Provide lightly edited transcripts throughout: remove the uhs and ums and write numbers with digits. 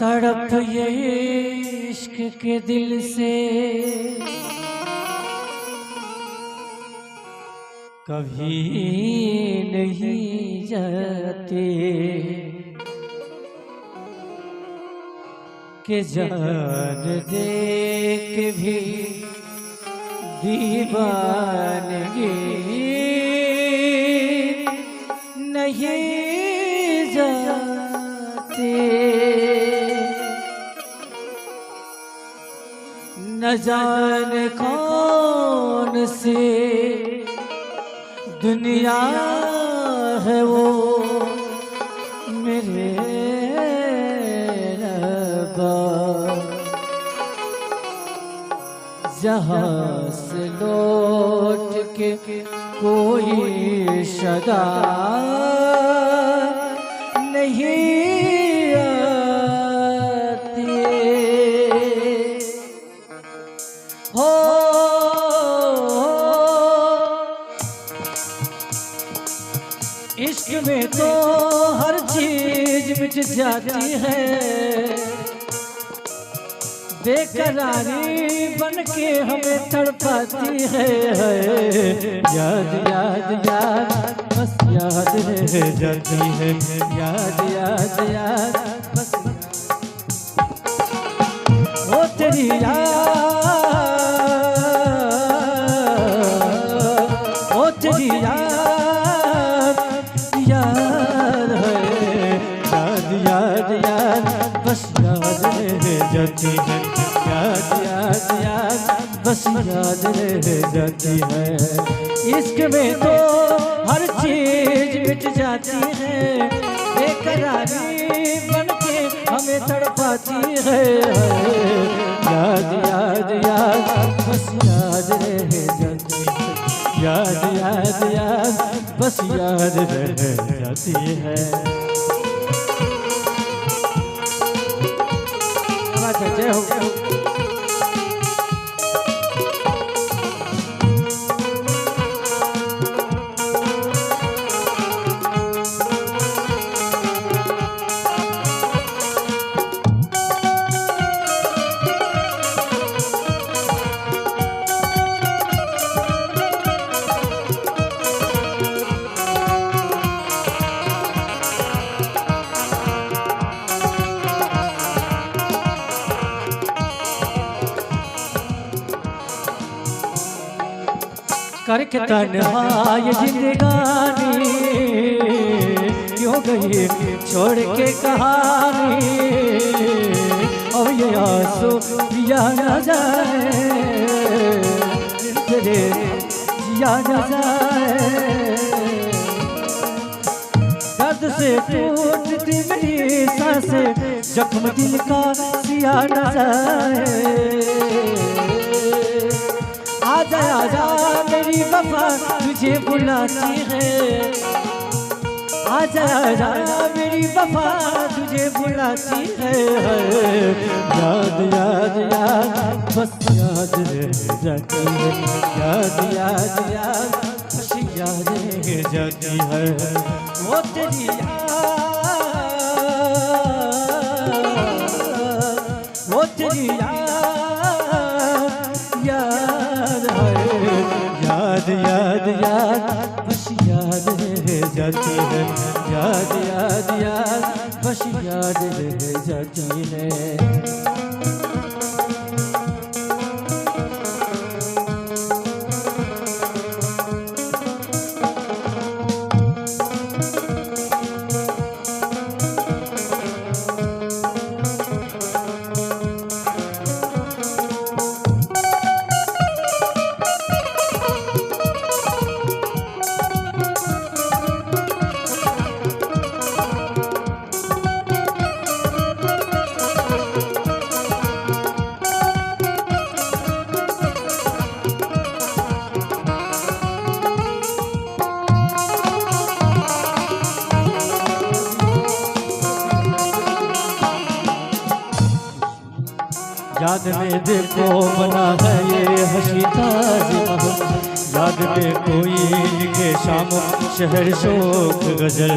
तड़प ये इश्क के दिल से कभी नहीं जाते कि जान दे के भी दीवानगी नहीं जाते। न जाने कौन सी दुनिया है वो मेरे रब्बा, जहाँ से लौट के कोई सदा नहीं आती हो। इश्क में तो हर चीज मिट जाती है, बेकरारी बन के हमें तड़पाती है। याद याद याद बस याद रह जाती है, याद याद याद बस वो तेरी याद, वो तेरी याद याद है। याद याद याद बस याद रह जाती है, याद याद याद बस याद रह जाती है। इश्क में तो हर चीज मिट जाती है, बेकरारी बन के हमें तड़पाती है। याद याद याद बस याद रह जाती है, याद याद याद बस याद रह जाती है। जय हो। करके तन्हा ये जिंदगानी क्यों गई छोड़ के कहानी। अब ये आंसू पिया न जाए, तेरे जिया न जाए। दर्द से टूटती मेरी सांसें, जख्म दिल का सिया न जाए। आजा आजा मेरी वफा तुझे बुलाती है, आजा आजा मेरी वफा तुझे बुलाती है। याद याद याद बस याद रह जाती है, याद याद याद बस याद रह जाती है। वो तेरी याद, वो तेरी याद याद याद याद बस याद रह जाती है, याद याद याद बस याद रह जाती है। याद में देखो बना है ये हंसी ताज़ी याद में कोई लिखे शाम शहर शोक गजल।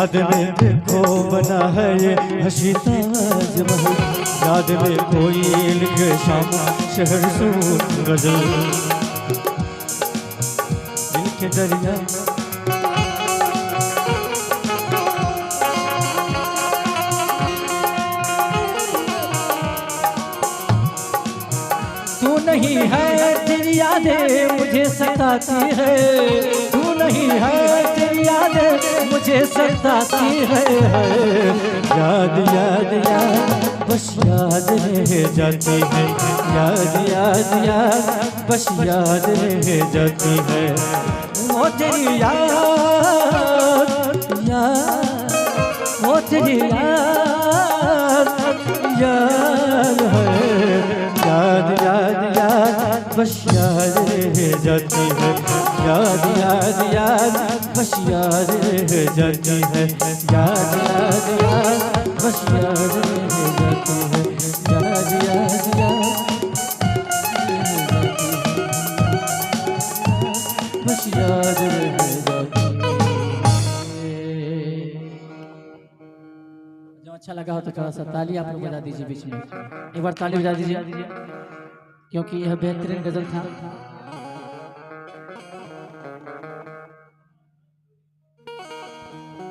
याद में देखो बना है ये हंसी ताजमहल, याद में कोई लिखे शाम शहर सून गजल, दिल के दरिया तू नहीं है तेरी यादें मुझे सताती है, तू नहीं है तेरी यादें मुझे सताती है। याद याद याद बस याद रह जाती है, याद याद याद बस याद रह जाती है। वो तेरी याद याद, वो तेरी याद याद है, याद याद याद बस याद रह जाती है, याद याद याद बस याद रह जाती है, याद याद याद बस याद रह जाती है, याद याद याद बस याद रह जाती है। जो अच्छा लगा हो तो थोड़ा सा ताली आप लोग बजा दीजिए बीच में, एक बार ताली बजा दीजिए क्योंकि यह बेहतरीन गजल था।